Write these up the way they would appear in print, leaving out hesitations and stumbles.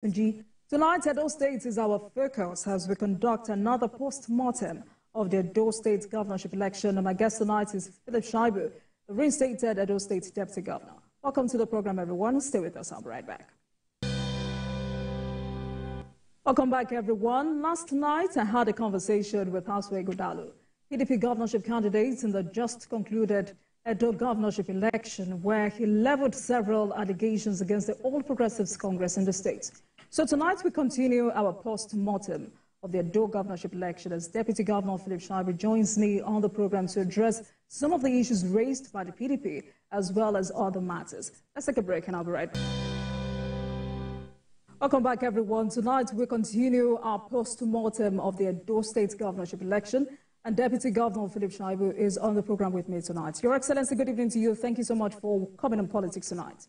Tonight, Edo State is our focus as we conduct another post-mortem of the Edo State Governorship election. And my guest tonight is Philip Shaibu, the reinstated Edo State Deputy Governor. Welcome to the program, everyone. Stay with us. I'll be right back. Welcome back, everyone. Last night, I had a conversation with Houseway Godalu, PDP governorship candidate in the just concluded Edo governorship election, where he leveled several allegations against the All Progressives Congress in the state. So tonight we continue our post-mortem of the Edo governorship election as Deputy Governor Philip Shaibu joins me on the program to address some of the issues raised by the PDP as well as other matters. Let's take a break and I'll be right back. Welcome back, everyone. Tonight we continue our post-mortem of the Edo State governorship election. And Deputy Governor Philip Shaibu is on the program with me tonight. Your Excellency, good evening to you. Thank you so much for coming on Politics tonight.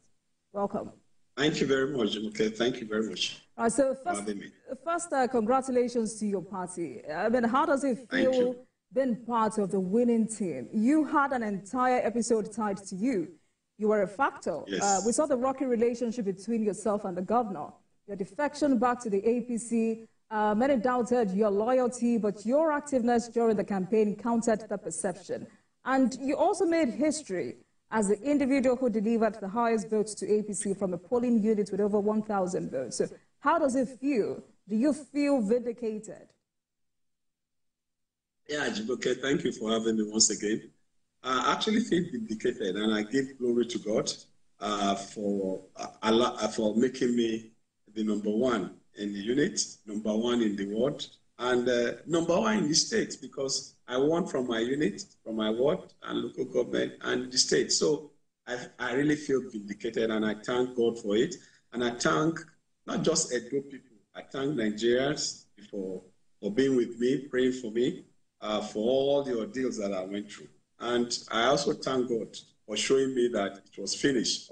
Welcome. Thank you very much, okay. Thank you very much. All right, so first congratulations to your party. I mean, how does it feel being part of the winning team? You had an entire episode tied to you. You were a factor. Yes. We saw the rocky relationship between yourself and the governor. Your defection back to the APC. Many doubted your loyalty, but your activeness during the campaign countered the perception. And you also made history as the individual who delivered the highest votes to APC from a polling unit with over 1,000 votes. So how does it feel? Do you feel vindicated? Yeah, Jiboke, thank you for having me once again. I actually feel vindicated, and I give glory to God for making me the #1 in the unit, #1 in the ward, and #1 in the state, because I won from my unit, from my ward and local government and the state. So I really feel vindicated, and I thank God for it. And I thank not just Edo people, I thank Nigerians for being with me, praying for me, for all the ordeals that I went through. And I also thank God for showing me that it was finished,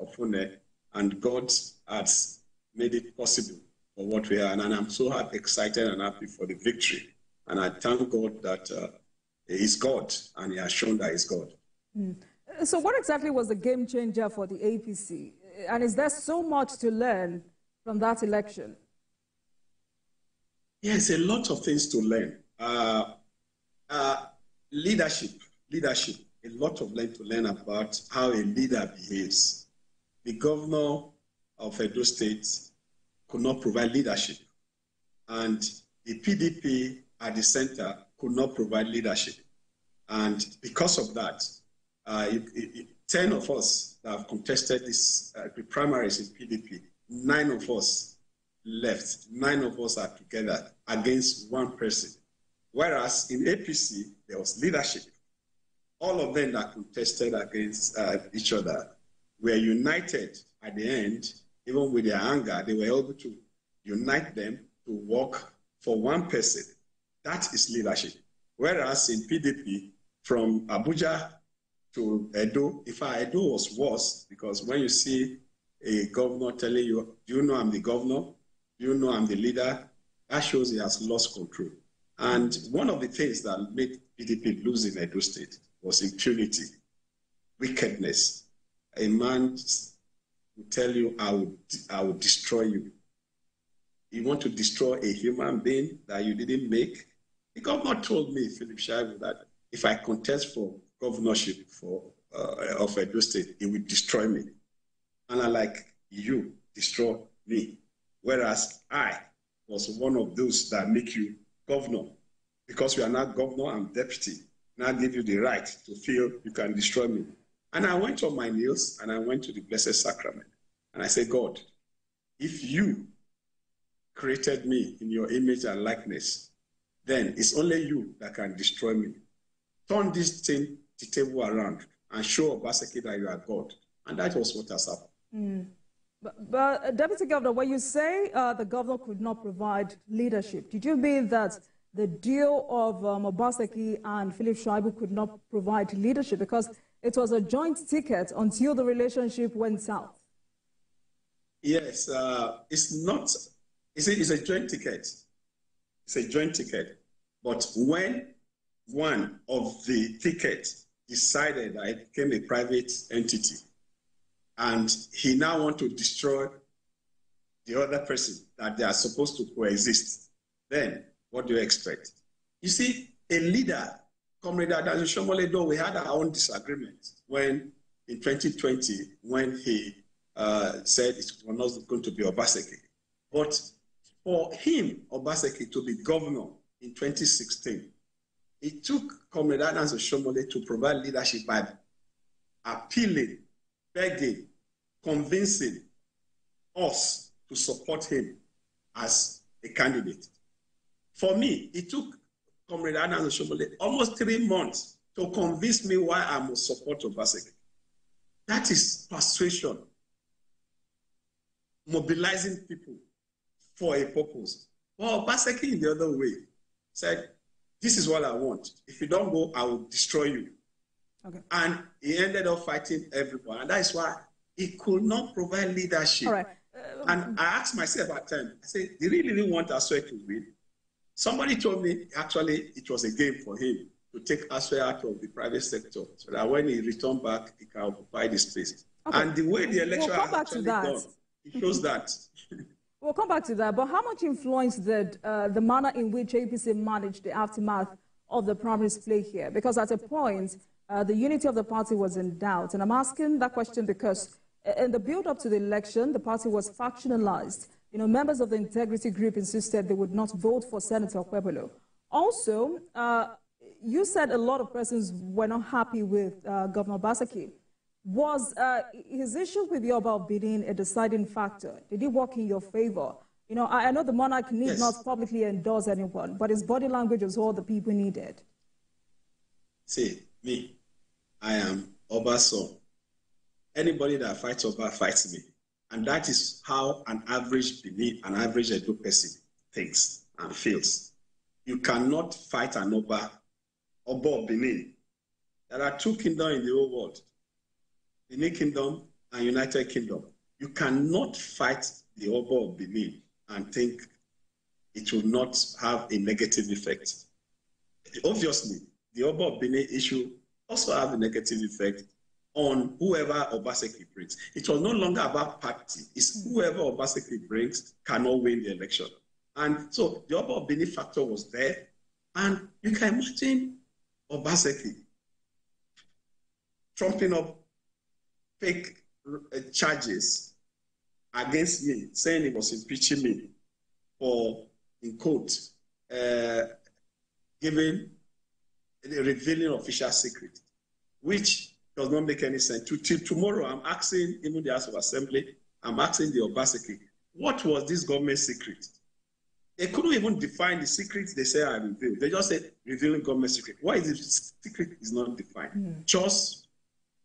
and God has made it possible for what we are. And I'm so excited and happy for the victory. And I thank God that He's God, and He has shown that He's God. So what exactly was the game changer for the APC? And is there so much to learn from that election? Yes, a lot of things to learn. Leadership, a lot of to learn about how a leader behaves. The governor of Edo State could not provide leadership, and the PDP at the center could not provide leadership. And because of that, 10 of us that have contested this the primaries in PDP, 9 of us left. 9 of us are together against one person. Whereas in APC, there was leadership. All of them that contested against each other were united at the end. Even with their anger, they were able to unite them to work for one person. That is leadership. Whereas in PDP, from Abuja to Edo, in fact, Edo was worse, because when you see a governor telling you, do you know I'm the governor? Do you know I'm the leader? That shows he has lost control. And one of the things that made PDP lose in Edo State was impunity, wickedness. A man will tell you, I will destroy you. You want to destroy a human being that you didn't make? The governor told me, Philip Shaibu, that if I contest for governorship of Edo State, he will destroy me. And I like, you destroy me. Whereas I was one of those that make you governor. Because you are not governor, I'm deputy. Now give you the right to feel you can destroy me. And I went on my knees and I went to the Blessed Sacrament. And I said, God, if you created me in your image and likeness, then it's only you that can destroy me. Turn this thing, the table around, and show Obaseki that you are God. And that was what has happened. But Deputy Governor, when you say the governor could not provide leadership, did you mean that the deal of Obaseki and Philip Shaibu could not provide leadership? Because it was a joint ticket until the relationship went south. Yes, it's not. It's a joint ticket. It's a joint ticket. But when one of the tickets decided that it became a private entity, and he now wants to destroy the other person, that they are supposed to coexist, then what do you expect? You see, a leader, Comrade Adansi Shomole, though we had our own disagreement when in 2020, when he said it was not going to be Obaseki. But for him, Obaseki, to be governor in 2016, it took Comrade Adansi Shomole to provide leadership by appealing, begging, convincing us to support him as a candidate. For me, it took Comrade Adansi Shomole almost 3 months to convince me why I must support Obaseki. That is persuasion, mobilizing people for a purpose. Well, Obaseki, in the other way, said, this is what I want. If you don't go, I will destroy you. Okay. And he ended up fighting everyone. And that is why he could not provide leadership. All right. And I asked myself at times, I said, did he really want Asue to win? Somebody told me, actually, it was a game for him to take Asue out of the private sector so that when he returned back, he can occupy the space. Okay. And the way the election has actually gone, it shows that. We'll come back to that, but how much influence did the manner in which APC managed the aftermath of the primaries play here? Because at a point, the unity of the party was in doubt. And I'm asking that question because in the build-up to the election, the party was factionalized. You know, members of the integrity group insisted they would not vote for Senator Kwebelo. Also, you said a lot of persons were not happy with Governor Obaseki. Was his issue with Yoruba of Benin a deciding factor? Did he work in your favor? You know, I know the monarch need not publicly endorse anyone, but his body language was all the people needed. See, me, I am Oba's son. Anybody that fights Oba fights me. And that is how an average Benin, an average Edo person thinks and feels. You cannot fight an Oba of Benin. There are 2 kingdoms in the whole world. Benin Kingdom and United Kingdom. You cannot fight the Oba of Benin and think it will not have a negative effect. Obviously, the Oba of Benin issue also have a negative effect on whoever Obaseki brings. It was no longer about party. It's whoever Obaseki brings cannot win the election. And so the Oba of Benin factor was there. And you can imagine Obaseki trumping up fake charges against me, saying he was impeaching me for, in quote, revealing official secret, which does not make any sense. Till tomorrow, I'm asking even the House of Assembly, I'm asking the Obaseki, what was this government secret? They couldn't even define the secrets they say I revealed. They just said revealing government secret. Why is the secret is not defined? Just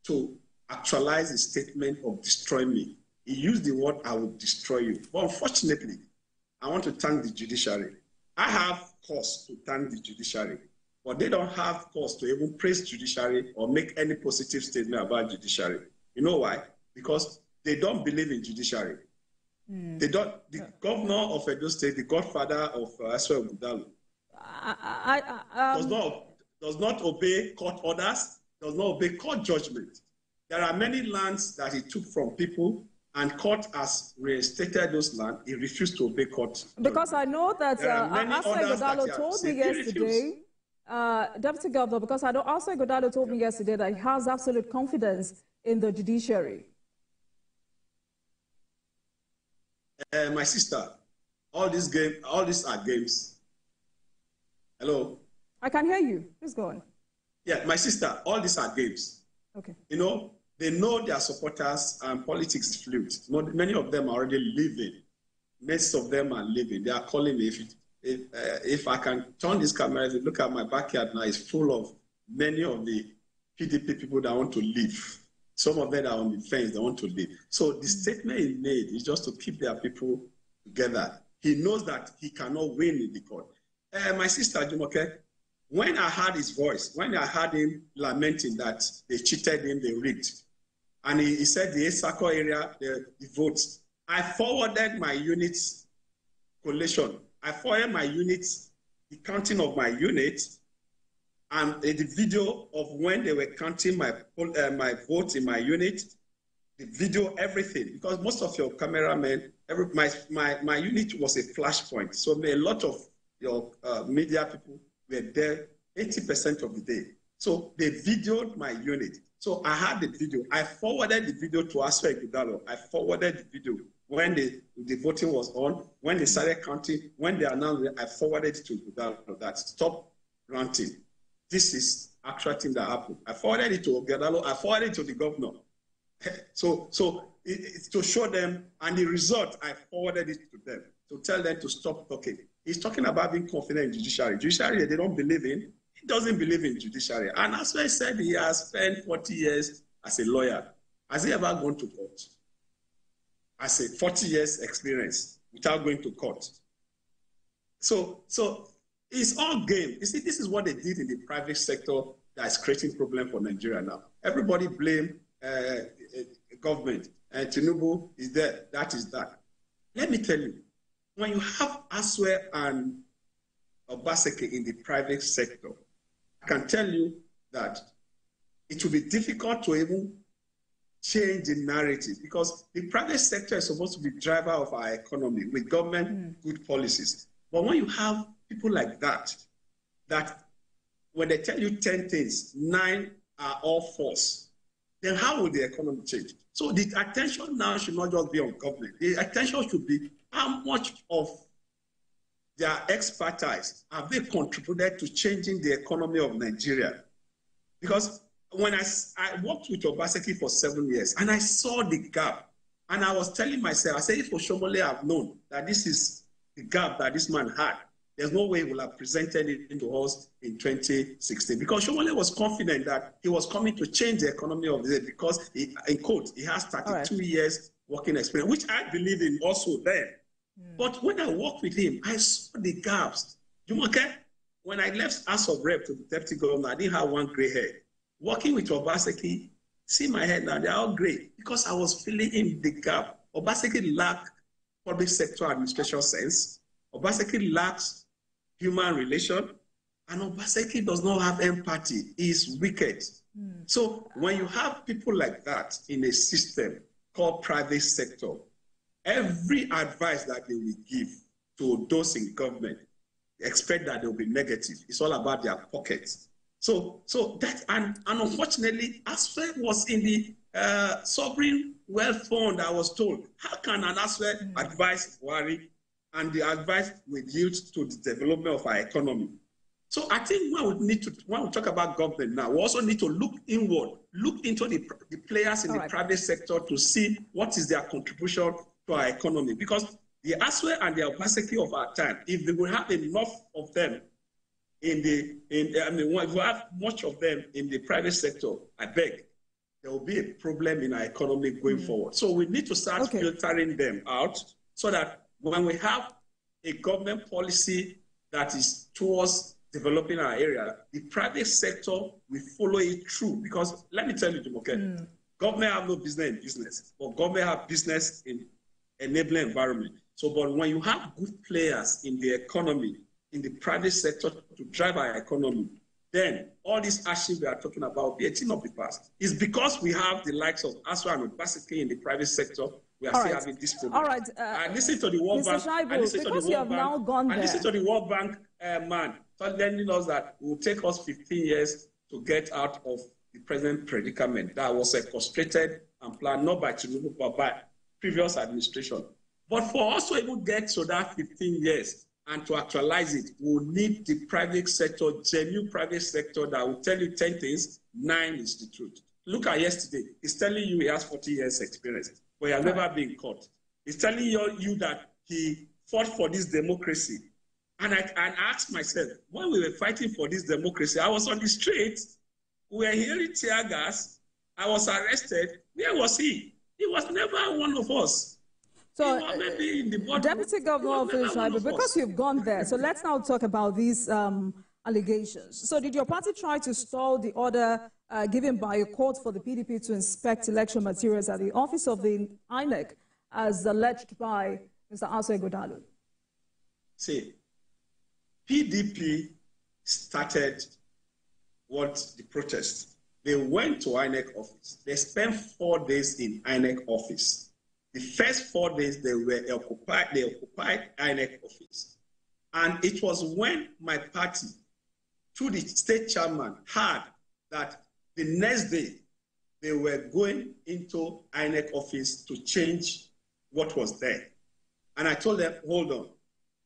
to actualize the statement of destroy me. He used the word, I will destroy you. But unfortunately, I want to thank the judiciary. I have cause to thank the judiciary, but they don't have cause to even praise judiciary or make any positive statement about judiciary. You know why? Because they don't believe in judiciary. They don't. The governor of Edo State, the godfather of Asue Ogundalo, does not obey court orders, does not obey court judgment. There are many lands that he took from people, and court has reinstated those lands. He refused to obey court. Because I know that Asue Ogundalo told me yesterday, Deputy Governor, because I know Asue Ogundalo told me yesterday that he has absolute confidence in the judiciary. My sister, all these are games. Hello? I can hear you. Please go on. Yeah, my sister, all these are games. Okay. You know, they know their supporters and politics is fluid. Many of them are already living. Most of them are living. They are calling me. If I can turn this camera, if you look at my backyard now, it's full of many of the PDP people that want to leave. Some of them are on the fence, they want to leave. So the statement he made is just to keep their people together. He knows that he cannot win in the court. My sister Jumoke, when I heard his voice, when I heard him lamenting that they cheated him, they rigged, and he said the Esako area, the votes, I forwarded my units collation. I forwarded my units, the counting of my units, and the video of when they were counting my votes in my unit, the video, everything, because most of your cameramen, my unit was a flashpoint. So a lot of your media people were there 80% of the day. So they videoed my unit. So I had the video. I forwarded the video to Aswe Ighodalo. I forwarded the video when the voting was on, when they started counting, when they announced it, I forwarded it to Ighodalo that stop ranting. This is actual thing that happened. I forwarded it to Ighodalo. I forwarded it to the governor. So it's to show them, and the result, I forwarded it to them to tell them to stop talking. He's talking about being confident in judiciary. Judiciary, they don't believe in. He doesn't believe in judiciary. And as I said, he has spent 40 years as a lawyer. Has he ever gone to court? As a 40 years experience without going to court. So it's all game. You see, this is what they did in the private sector that's creating problem for Nigeria now. Everybody blame government. Tinubu is there. That is that. Let me tell you, when you have Aswe and Obaseki in the private sector, I can tell you that it will be difficult to even change the narrative, because the private sector is supposed to be driver of our economy with government good policies. But when you have people like that when they tell you 10 things, 9 are all false, then how will the economy change? So the attention now should not just be on government. The attention should be how much of their expertise have they contributed to changing the economy of Nigeria? Because when I worked with Obaseki for 7 years, and I saw the gap, and I was telling myself, I said, if Oshomole have known that this is the gap that this man had, there's no way he will have presented it to us in 2016. Because Oshomole was confident that he was coming to change the economy of the day, because, in quote, he has 32 years working experience, which I believe in also then. But when I worked with him, I saw the gaps. Jumoke, when I left House of Rep to the Deputy Governor, I didn't have one gray hair. Working with Obaseki, see my head now, they're all gray, because I was filling in the gap. Obaseki lacked public sector administration sense. Obaseki lacks human relation. And Obaseki does not have empathy. He is wicked. So when you have people like that in a system called private sector, every advice that they will give to those in government, expect that they will be negative. It's all about their pockets. So that, and unfortunately, Aswe was in the sovereign wealth fund, I was told. How can an Aswe advise Buhari, and the advice will yield to the development of our economy? So I think when we talk about government now, we also need to look inward, look into the players in the private sector to see what is their contribution to our economy. Because the Aswe and the Obaseki of our time, if they will have enough of them if we have much of them in the private sector, I beg, there will be a problem in our economy going forward. So we need to start filtering them out, so that when we have a government policy that is towards developing our area, the private sector will follow it through. Because let me tell you, Jumoke, government have no business in business, but government have business in enabling environment. So, but when you have good players in the economy, in the private sector to drive our economy, then all these actions we are talking about will be a thing of the past. It's because we have the likes of Aswa and Obaseki in the private sector, we are still having this problem. All right. I listen to the World Bank. I listen to the World Bank man telling us that it will take us 15 years to get out of the present predicament that was orchestrated and planned not by Tinubu but by previous administration. But for us to even get to that 15 years, and to actualize it, we'll need the private sector, genuine private sector that will tell you 10 things, 9 is the truth. Look at yesterday. He's telling you he has 40 years experience, but he has never been caught. He's telling you that he fought for this democracy. And I asked myself, when we were fighting for this democracy, I was on the street, we were hearing tear gas, I was arrested. Where was he? He was never one of us. So, Deputy Governor of Ishaibu, because you've gone there, so let's now talk about these allegations. So did your party try to stall the order given by a court for the PDP to inspect election materials at the office of the INEC, as alleged by Mr. Aswe Ighodalo? See, PDP started the protest They went to INEC office. They spent 4 days in INEC office. The first 4 days they occupied INEC office. And it was when my party, through the state chairman, heard that the next day they were going into INEC office to change what was there. And I told them, hold on,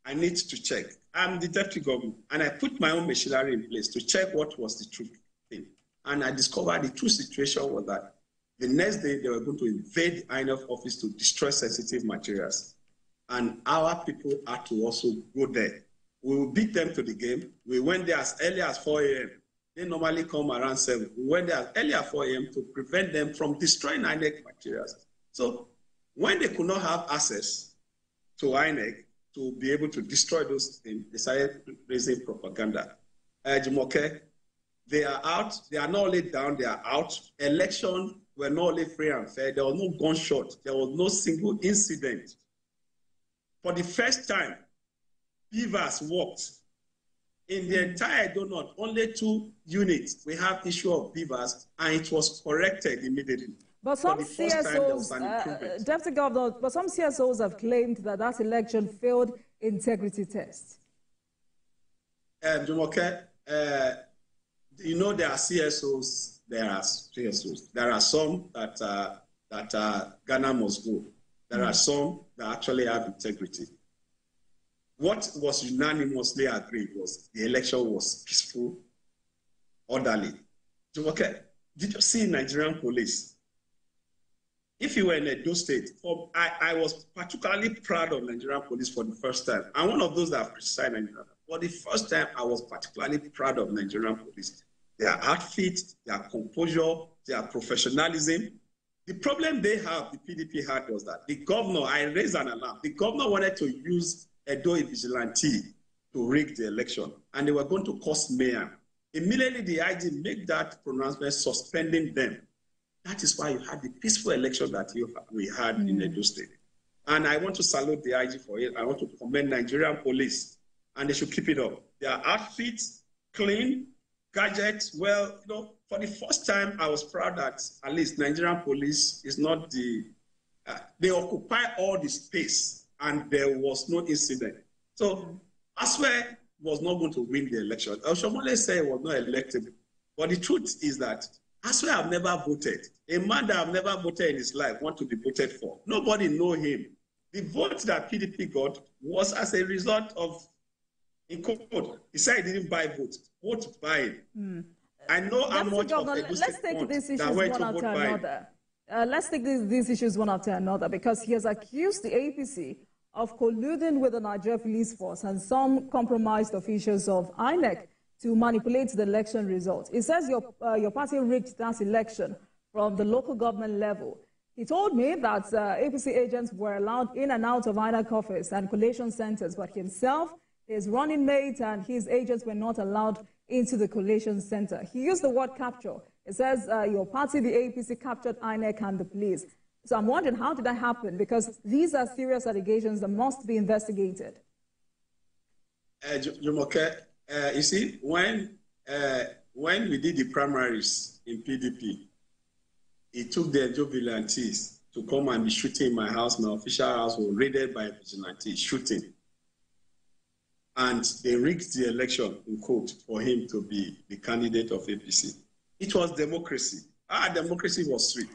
I need to check. I'm the deputy governor, and I put my own machinery in place to check what was the truth thing. And I discovered the true situation was that the next day they were going to invade the INEC office to destroy sensitive materials. And our people had to also go there. We will beat them to the game. We went there as early as 4 a.m. They normally come around 7. We went there as early as 4 a.m. to prevent them from destroying INEC materials. So when they could not have access to INEC to be able to destroy those things, they started raising propaganda. Jumoke, they are out. They are not only down, they are out. Elections were not only free and fair. There was no gunshot. There was no single incident. For the first time, beavers walked. In the entire Edo North, only 2 units, we have issue of beavers, and it was corrected immediately. But some CSOs, Deputy Governor, but some CSOs have claimed that that election failed integrity test. Jumoke, you know there are CSOs, there are CSOs. There are some that Ghana must go. There are some that actually have integrity. What was unanimously agreed was the election was peaceful, orderly. Jumoke, did you see Nigerian police? If you were in Edo State, I was particularly proud of Nigerian police for the first time. I'm one of those that have criticized Nigeria. For the first time, I was particularly proud of Nigerian police. Their outfit, their composure, their professionalism. The problem they have, the PDP had, was that the governor, I raised an alarm. The governor wanted to use Edo vigilante to rig the election, and they were going to cause mayhem. Immediately, the IG made that pronouncement suspending them. That is why you had the peaceful election that we had in Edo State. And I want to salute the IG for it. I want to commend Nigerian police, and they should keep it up. Their outfits, clean, gadgets, well, you know, for the first time, I was proud that at least Nigerian police is not they occupy all the space, and there was no incident. So Aswe was not going to win the election. Oshomole said he was not elected. But the truth is that Aswe have never voted. A man that have never voted in his life want to be voted for. Nobody know him. The vote that PDP got was as a result of, in quote, he said he didn't buy votes. Vote buying. I know how much of Edo State that went to vote buying. Let's take these issues one after another, because he has accused the APC of colluding with the Nigeria Police Force and some compromised officials of INEC to manipulate the election results. He says your party rigged that election from the local government level. He told me that APC agents were allowed in and out of INEC office and collation centers, but himself, his running mate, and his agents were not allowed into the collation center. He used the word capture. It says your party, the APC, captured INEC and the police. So I'm wondering, how did that happen? Because these are serious allegations that must be investigated. Jumoke, you see, when we did the primaries in PDP, it took the vigilantes to come and be shooting in my house. My official house was raided by vigilantes, shooting. And they rigged the election, in quote, for him to be the candidate of APC. It was democracy. Democracy was sweet.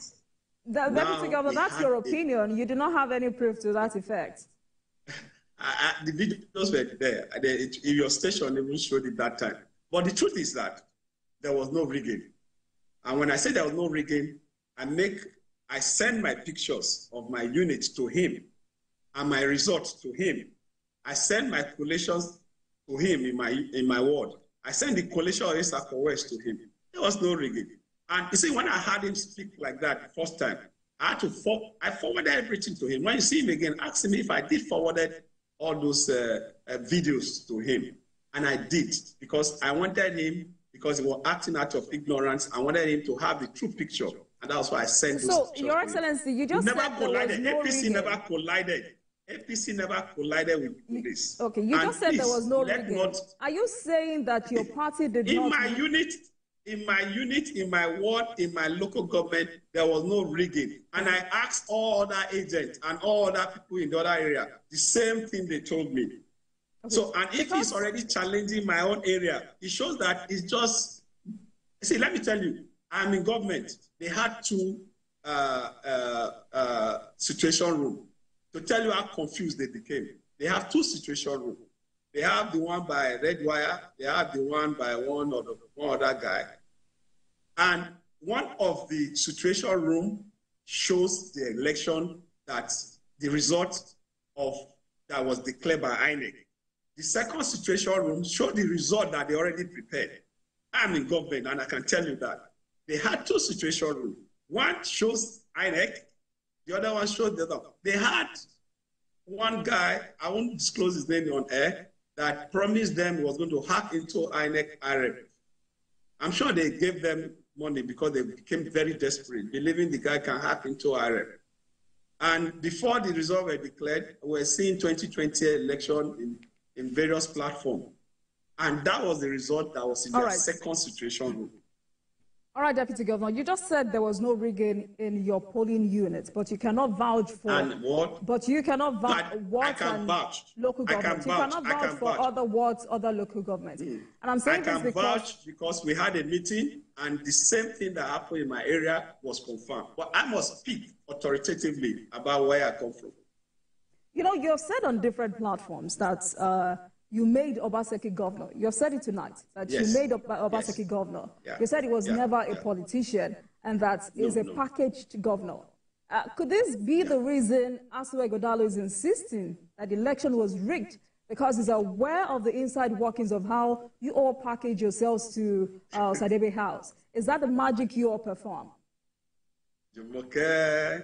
Deputy Governor, that's your opinion. You do not have any proof to that effect. The videos were there. Your station even showed it that time. But the truth is that there was no rigging. And when I say there was no rigging, I send my pictures of my unit to him and my results to him. I send my collations to him in my ward. I send the collation of Isako West to him. There was no rigging. And you see, when I heard him speak like that the first time, I forwarded everything to him. When you see him again, ask him if I did forwarded all those videos to him. And I did, because I wanted him, because he was acting out of ignorance, I wanted him to have the true picture. And that's why I sent those pictures. So, Your Excellency, you just said there was no APC never collided. APC never collided with police. Okay, you just said there was no rigging. Are you saying that your party did not... In my unit, in my unit, in my ward, in my local government, there was no rigging. And I asked all other agents and all other people in the other area, the same thing they told me. Okay. So, and if he's already challenging my own area, it shows that it's just, see, let me tell you, I'm in government. They had two situation rooms. To tell you how confused they became, they have two situation rooms. They have the one by Red Wire, they have the one by one other guy. And one of the situation room shows the election that the result of that was declared by INEC. The second situation room showed the result that they already prepared. I'm in government and I can tell you that. They had two situation rooms. One shows INEC, the other one shows the other. They had one guy, I won't disclose his name on air, that promised them was going to hack into INEC IREP. I'm sure they gave them money because they became very desperate, believing the guy can hack into IREP. And before the result were declared, we're seeing 2020 election in various platforms. And that was the result that was in the second situation room. All right, Deputy Governor, you just said there was no rigging in your polling unit, but you cannot vouch for... And what? But you cannot vouch for I can vouch. Local governments. You cannot vouch for other wards, other local governments. And I'm saying this because... I can vouch because we had a meeting and the same thing that happened in my area was confirmed. But I must speak authoritatively about where I come from. You know, you've said on different platforms that... you made Obaseki governor. You said it tonight, that you made Obaseki governor. Yeah. You said he was never a politician and that he's a packaged governor. Could this be the reason Asue Godalo is insisting that the election was rigged because he's aware of the inside workings of how you all package yourselves to Sadebe House? Is that the magic you all perform? Jumoke,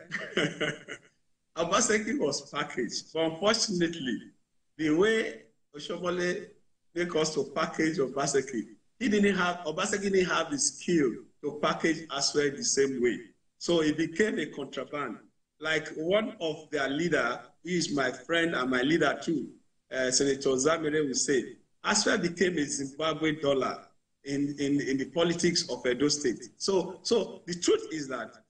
Obaseki was packaged. But unfortunately, the way Oshomole make us to package Obaseki. Obaseki didn't have the skill to package Aswe the same way. So it became a contraband. Like one of their leader, he is my friend and my leader too, Senator Zamere will say, Aswe became a Zimbabwe dollar in the politics of Edo State. So the truth is that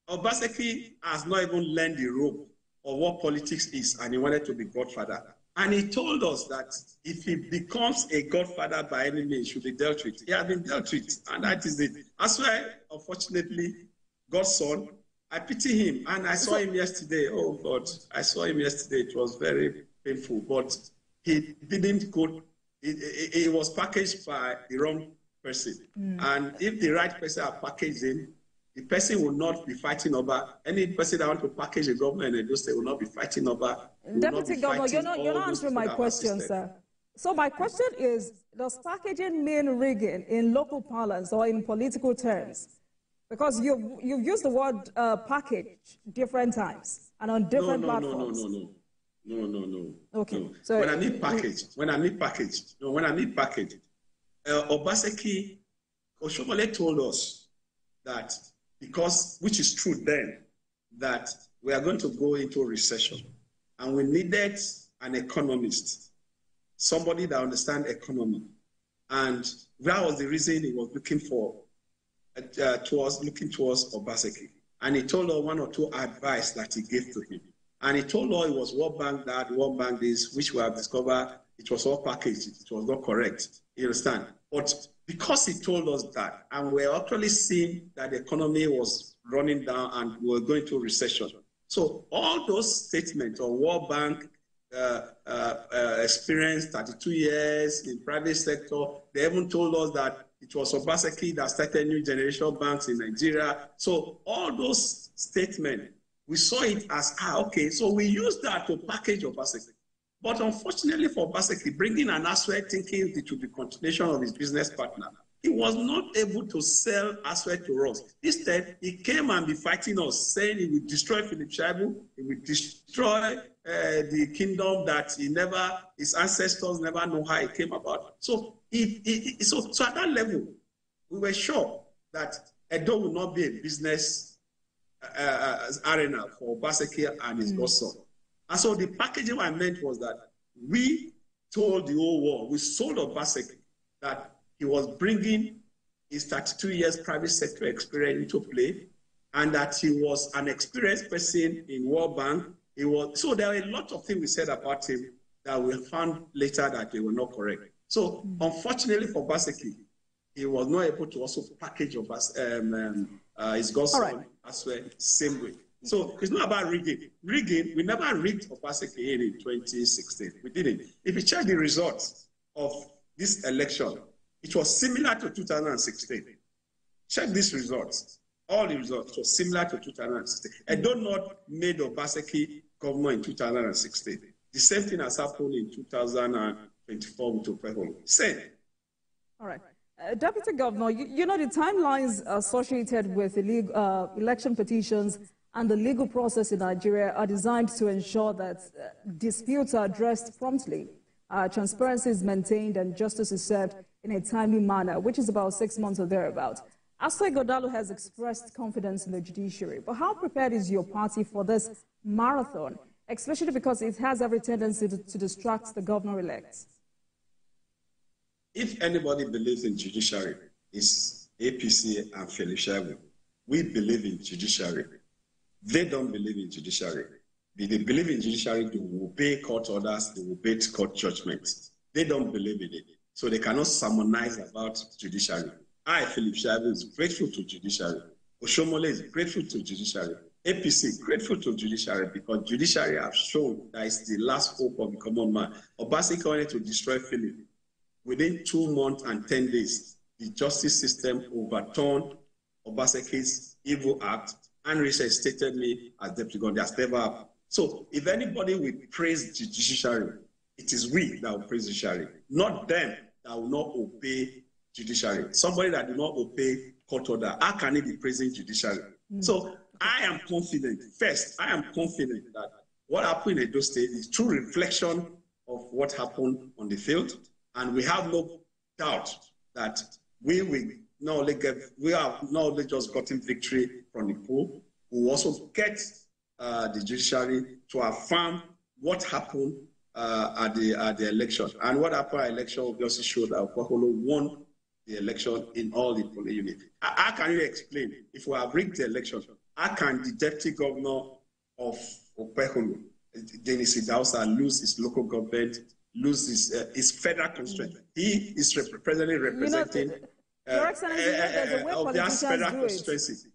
Obaseki has not even learned the rope of what politics is, and he wanted to be godfather. And he told us that if he becomes a godfather by any means, he should be dealt with. He has been dealt with, and that is it. That's why, unfortunately, God's son, I pity him. And I saw him yesterday. Oh, God, I saw him yesterday. It was very painful. But he didn't go, he was packaged by the wrong person. And if the right person had packaged him, the person will not be fighting over. Any person that wants to package a government in Edo State will not be fighting over. Deputy Governor, you're not answering my question, sir. So my question is, does packaging mean rigging in local parlance or in political terms? Because you've used the word package different times and on different platforms. No. Okay. No. So when I mean package, Obaseki, Oshomole told us that because, which is true then, that we are going to go into a recession. And we needed an economist, somebody that understands economy. And that was the reason he was looking towards Obaseki. And he told her one or two advice that he gave to him. And he told her it was World Bank that, World Bank this, which we have discovered, it was all packaged, it was not correct. You understand? But because he told us that, and we're actually seeing that the economy was running down and we were going to recession. So all those statements on World Bank experience, 32 years in private sector, they even told us that it was Obaseki that started new generation banks in Nigeria. So all those statements, we saw it as, okay, so we used that to package Obaseki. But unfortunately for Obaseki, bringing an Aswe thinking it would be continuation of his business partner, he was not able to sell Aswe to us. Instead, he came and be fighting us, saying he would destroy Philip Shaibu, he would destroy the kingdom that his ancestors never know how it came about. So, so at that level, we were sure that Edo would not be a business arena for Obaseki and his godson. And so the packaging I meant was that we told the whole world, we sold Obaseki that he was bringing his 32 years private sector experience into play, and that he was an experienced person in World Bank. So there are a lot of things we said about him that we found later that they were not correct. So unfortunately for Obaseki, he was not able to also package his godson as well, same way. So it's not about rigging. We never rigged Obaseki in 2016. We didn't. If you check the results of this election, it was similar to 2016. Check these results. All the results were similar to 2016. Edo North made Obaseki governor in 2016. The same thing has happened in 2024 with Opeholo. Same. All right. Deputy Governor, you know the timelines associated with election petitions and the legal process in Nigeria are designed to ensure that disputes are addressed promptly, transparency is maintained, and justice is served in a timely manner, which is about 6 months or thereabout. Governorship Ighodalo has expressed confidence in the judiciary, but how prepared is your party for this marathon, especially because it has every tendency to distract the governor-elect? If anybody believes in judiciary, it's APC and Felicia. We believe in judiciary. They don't believe in judiciary. They believe in judiciary, they will obey court orders, they will obey court judgments. They don't believe in it. So they cannot sermonize about judiciary. I, Philip Shaibu, is grateful to judiciary. Oshomole is grateful to judiciary. APC, grateful to judiciary because judiciary have shown that it's the last hope of the common man. Obaseki wanted to destroy Philip. Within 2 months and 10 days, the justice system overturned Obaseki's evil act and reinstated me as deputy governor. That's never happened. So if anybody will praise the judiciary, it is we that will praise the judiciary, not them that will not obey judiciary. Somebody that do not obey court order, how can he be praising judiciary? So I am confident, first, I am confident that what happened in Edo State is true reflection of what happened on the field. And we have no doubt that we have not only just gotten victory from the poll, we will also get the judiciary to affirm what happened at the election. And what happened at the election obviously showed that Opeholo won the election in all the polling units. How can you explain, if we have rigged the election, how can the deputy governor of Opeholo, Dennis Idausa, lose his local government, lose his federal constituency? He is presently representing of that federal constituency.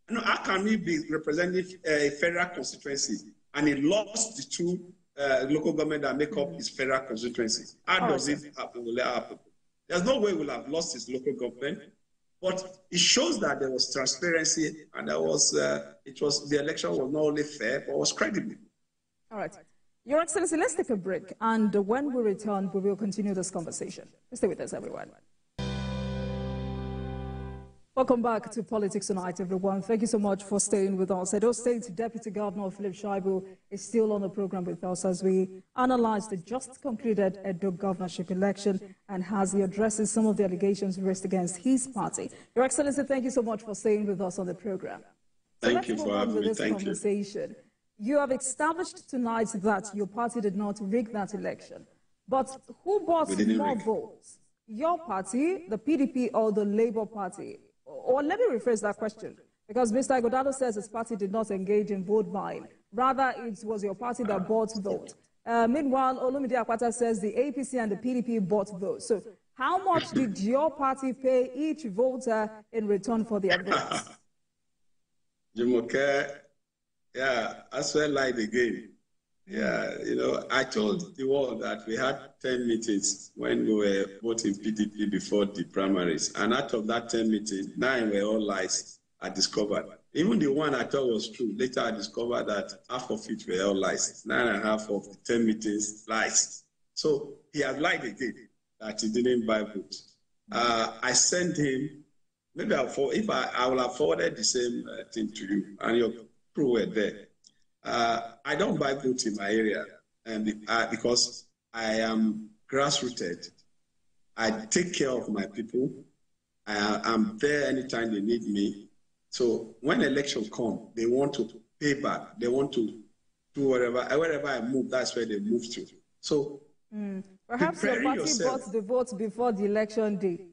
No, how can he be representing a federal constituency and he lost the two local government that make up his federal constituency? How does it happen? Will it happen? There's no way we'll have lost his local government, but it shows that there was transparency and there was the election was not only fair but was credible. All right. Your Excellency, let's take a break, and when we return, we will continue this conversation. Stay with us, everyone. Welcome back to Politics Tonight, everyone. Thank you so much for staying with us. Edo State Deputy Governor Philip Shaibu is still on the program with us as we analyze the just concluded Edo governorship election and as he addresses some of the allegations raised against his party. Your Excellency, thank you so much for staying with us on the program. Thank you for having me. Thank you. You have established tonight that your party did not rig that election. But who bought more votes? Your party, the PDP, or the Labour Party? Or let me rephrase that question, because Mr. Ighodalo says his party did not engage in vote buying. Rather, it was your party that bought votes. Meanwhile, Olumide Akwata says the APC and the PDP bought votes. So how much did your party pay each voter in return for their votes? Jumoke, yeah, I swear lied again. Yeah, you know, I told the world that we had 10 meetings when we were voting PDP before the primaries. And out of that 10 meetings, 9 were all lies, I discovered. Even the one I thought was true, later I discovered that half of it were all lies. 9.5 of the 10 meetings, lies. So he has lied again that he didn't buy votes. I sent him, maybe I will have forwarded the same thing to you, and your crew were there. I don't buy votes in my area, and because I am grassrooted. I take care of my people. I'm there anytime they need me. So when election comes, they want to pay back. They want to do wherever I move, that's where they move to. So perhaps your party bought the votes before the election day.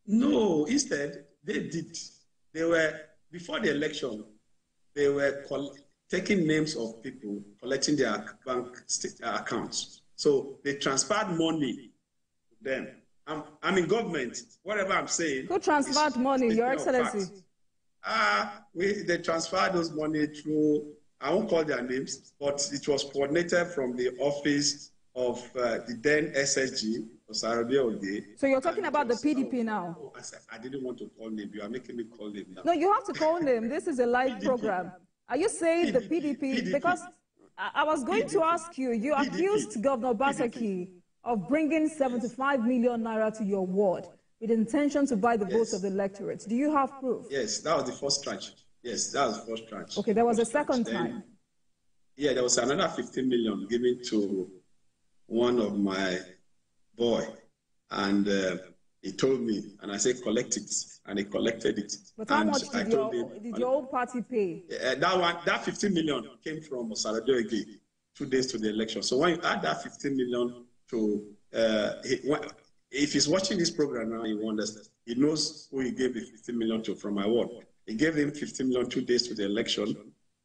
No, instead, they did. They were, before the election, they were taking names of people, collecting their bank accounts. So they transferred money to them. I'm in government. Whatever I'm saying. Who transferred money, Your Excellency? They transferred those money through, I won't call their names, but it was coordinated from the office of the then SSG, So you're talking about the PDP now? Oh, I didn't want to call name. You are making me call name now. No, you have to call name. This is a live PDP program. Are you saying the PDP? Because I was going to ask you, you accused Governor Obaseki of bringing 75 million naira to your ward with intention to buy the votes of the electorate. Do you have proof? Yes, that was the first tranche. Yes, that was the first tranche. Okay, there was a second time. Yeah, there was another 15 million given to one of my boy, and he told me, and I said, collect it, and he collected it. But how much did your own party pay? That 15 million came from Osaradoege 2 days to the election. So when you add that 15 million to, if he's watching this program now, he wonders, he knows who he gave the 15 million to from my ward. He gave him 15 million 2 days to the election,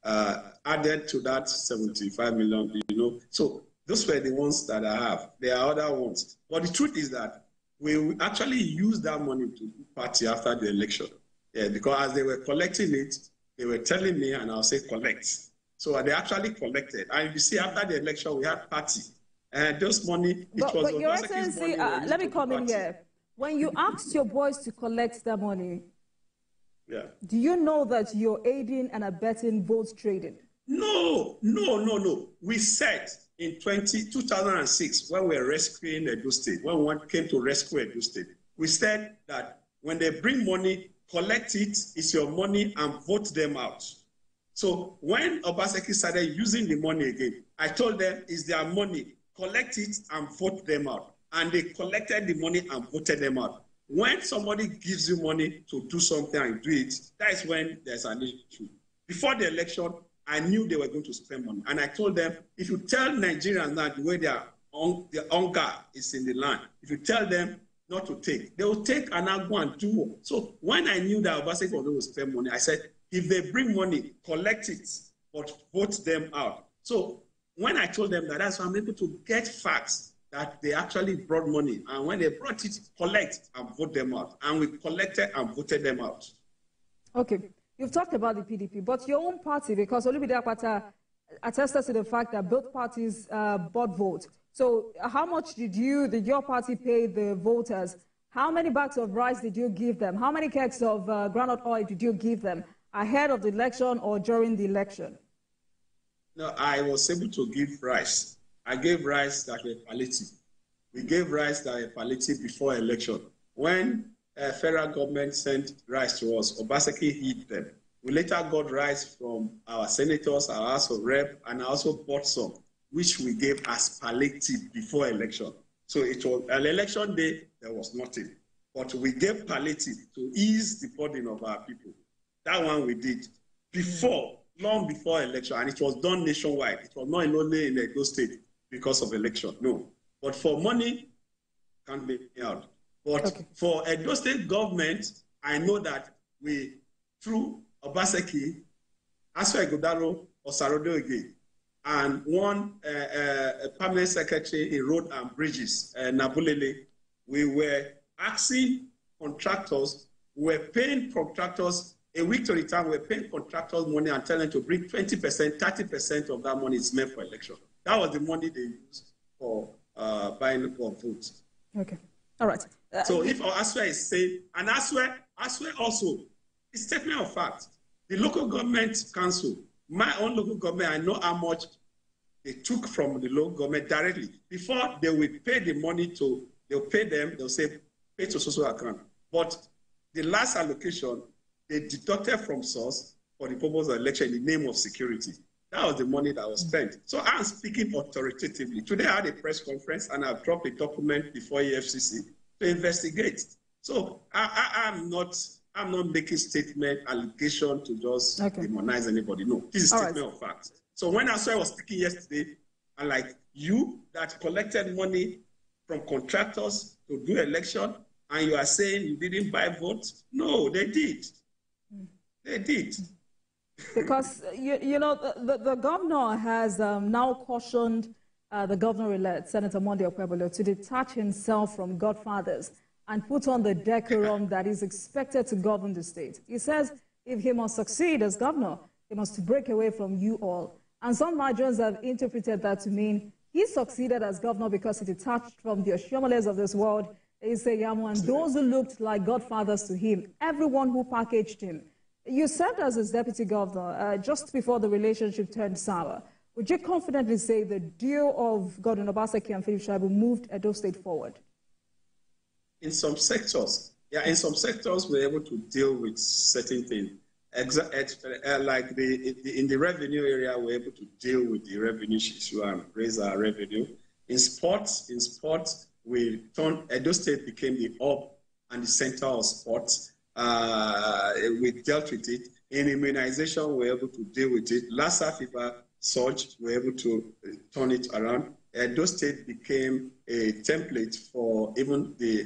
added to that 75 million, you know. So those were the ones that I have. There are other ones. But the truth is that we actually used that money to do party after the election. Yeah, because as they were collecting it, they were telling me, and I'll say collect. So they actually collected. And you see, after the election, we had party. And those money, but Your Excellency, let me come in here. When you asked your boys to collect that money, yeah, do you know that you're aiding and abetting vote trading? No. We said in 2006, when we were rescuing Edo State, when one came to rescue Edo State, we said that when they bring money, collect it, it's your money, and vote them out. So when Obaseki started using the money again, I told them it's their money, collect it and vote them out. And they collected the money and voted them out. When somebody gives you money to do something and do it, that is when there's an issue. Before the election, I knew they were going to spend money. And I told them, if you tell Nigerians that the way their hunger is in the land, if you tell them not to take, they will take and now go and do. So when I knew that Obaseki was going to spend money, I said, if they bring money, collect it, but vote them out. So when I told them that, that's why I'm able to get facts that they actually brought money. And when they brought it, collect and vote them out. And we collected and voted them out. Okay. You've talked about the PDP, but your own party, because Olubide Akpata attested to the fact that both parties bought votes. So how much did your party pay the voters? How many bags of rice did you give them? How many kegs of groundnut oil did you give them ahead of the election or during the election? No, I was able to give rice. I gave rice that were palliative. We gave rice that were palliative before election. When federal government sent rice to us, Obaseki hid them. We later got rice from our senators, our House of Rep, and I also bought some, which we gave as palliative before election. So it was an election day, there was nothing. But we gave palliative to ease the burden of our people. That one we did before, long before election, and it was done nationwide. It was not only in Edo State because of election, no. But for money, can't be out. But for Edo State government, I know that we, through Obaseki, Aswa Igodalo, Osaradoege, and one permanent secretary in road and bridges, Nabulele, we were asking contractors, we were paying contractors a week to return, we were paying contractors money and telling them to bring 20%, 30% of that money is meant for election. That was the money they used for buying for votes. Okay. All right. So if Aswa is saying, and Aswa also, it's statement of fact. The local government council, my own local government, I know how much they took from the local government directly. Before they will pay the money to, they'll pay them, they'll say, pay to social account. But the last allocation, they deducted from source for the purpose of election in the name of security. That was the money that was spent. So I'm speaking authoritatively. Today I had a press conference and I've dropped a document before EFCC to investigate. So I'm not making statement, allegation to just demonize anybody. No, this is a statement of facts. So when I was speaking yesterday, and like you that collected money from contractors to do election, and you are saying you didn't buy votes? No, they did. They did. Because, the governor has now cautioned the governor-elect, Senator Monday Okpebholo, to detach himself from godfathers and put on the decorum that is expected to govern the state. He says if he must succeed as governor, he must break away from you all. And some Nigerians have interpreted that to mean he succeeded as governor because he detached from the Oshomoles of this world, Iseyamu, and those who looked like godfathers to him, everyone who packaged him. You served as his deputy governor just before the relationship turned sour. Would you confidently say the duo of Governor Obaseki and Philip Shaibu moved Edo State forward? In some sectors, we're able to deal with certain things. Like in the revenue area, we're able to deal with the revenue issue and raise our revenue. In sports, we turned Edo State became the hub and the center of sports. We dealt with it. In immunization, we're able to deal with it. Lassa fever surge, we're able to turn it around. Edo State became a template for even the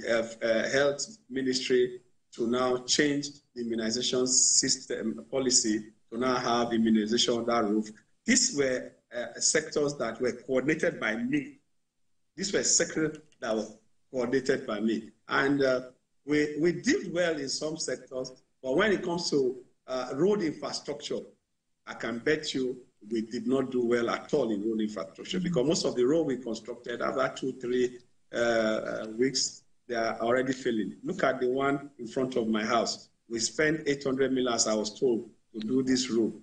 health ministry to now change the immunization system policy to now have immunization on that roof. These were sectors that were coordinated by me. These were sectors that were coordinated by me. And we did well in some sectors, but when it comes to road infrastructure, I can bet you we did not do well at all in road infrastructure because most of the road we constructed after 2-3 weeks, they are already failing. Look at the one in front of my house. We spent 800 million, as I was told, to do this road.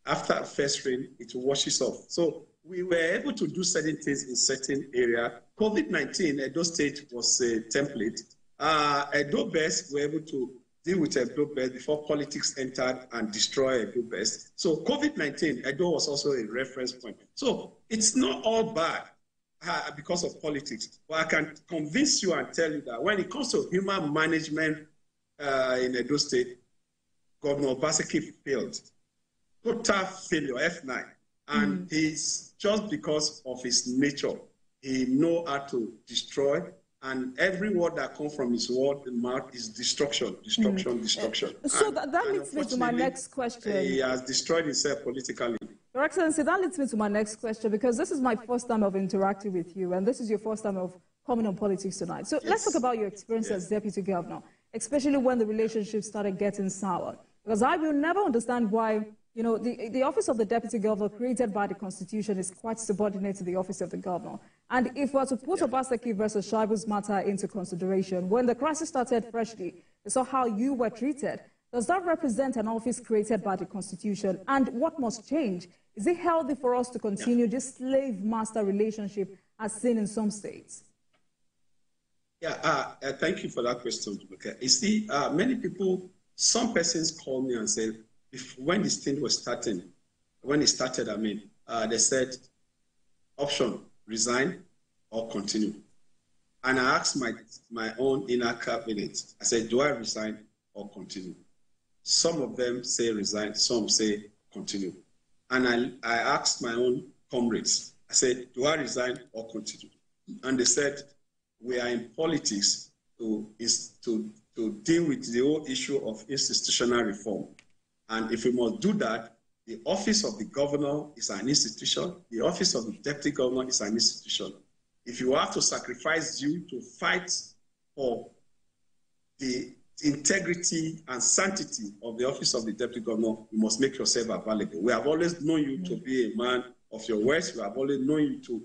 After first rain, it washes off. So we were able to do certain things in certain areas. COVID-19, Edo State was a template. Edo Best were able to deal with Edo Best before politics entered and destroyed Edo Best. So COVID-19, Edo was also a reference point. So it's not all bad because of politics. But I can convince you and tell you that when it comes to human management in Edo State, Governor Obaseki failed. Total failure, F9. And it's just because of his nature. He knows how to destroy. And every word that comes from his mouth is destruction, destruction, destruction. So that leads me to my next question. He has destroyed himself politically. Your Excellency, that leads me to my next question, because this is my first time of interacting with you, and this is your first time of coming on politics tonight. So let's talk about your experience as deputy governor, especially when the relationship started getting sour. Because I will never understand why, the office of the deputy governor created by the Constitution is quite subordinate to the office of the governor. And if we're to put Obaseki versus Shaibu's matter into consideration, when the crisis started freshly, we saw how you were treated. Does that represent an office created by the Constitution? And what must change? Is it healthy for us to continue this slave-master relationship as seen in some states? Thank you for that question. Okay. You see, many people, some persons call me and say, when this thing was starting, they said, option, resign or continue. And I asked my own inner cabinet, I said, do I resign or continue? Some of them say resign, some say continue. And I asked my own comrades, I said, do I resign or continue? And they said, we are in politics to deal with the whole issue of institutional reform. And if we must do that, the office of the governor is an institution. The office of the deputy governor is an institution. If you have to sacrifice you to fight for the integrity and sanctity of the office of the deputy governor, you must make yourself available. We have always known you to be a man of your words. We have always known you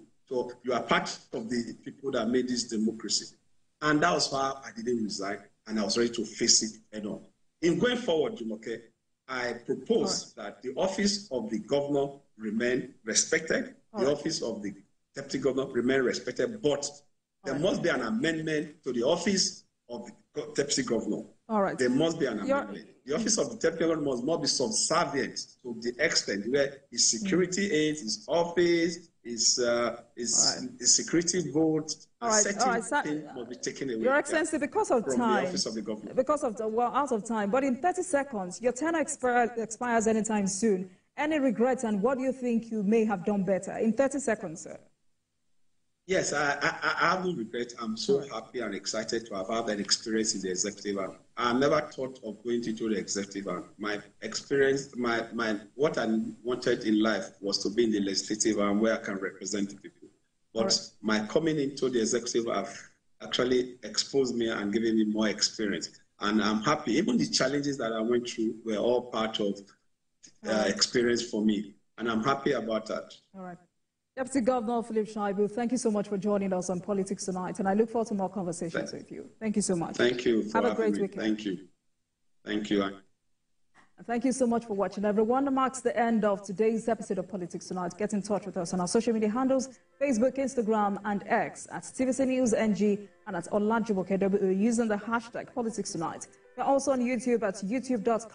you are part of the people that made this democracy. And that was why I didn't resign, and I was ready to face it head on. In going forward, Jumoke, I propose that the office of the governor remain respected, the office of the deputy governor remain respected, but there must be an amendment to the office of the deputy governor. There must be an amendment. The office of the deputy governor must not be subservient to the extent where his security aids, his office, his security votes, certain things must be taken away. Your Excellency, because of from time, the office of the governor. because of we're out of time, but in 30 seconds, your tenure expires anytime soon. Any regrets, and what do you think you may have done better? In 30 seconds, sir. Yes, I have no regret. I'm so happy and excited to have had an experience in the executive arm. I never thought of going into the executive arm. My experience, what I wanted in life was to be in the legislative arm where I can represent the people. But my coming into the executive have actually exposed me and given me more experience. And I'm happy. Even the challenges that I went through were all part of experience for me. And I'm happy about that. All right. Deputy Governor Philip Shaibu, thank you so much for joining us on Politics Tonight, and I look forward to more conversations with you. Thank you so much. Thank you for having me. Have a great weekend. Thank you. Thank you. And thank you so much for watching, everyone. That marks the end of today's episode of Politics Tonight. Get in touch with us on our social media handles, Facebook, Instagram, and X at TVC News NG and at Olajumoke KW using the hashtag Politics Tonight. We're also on YouTube at youtube.com.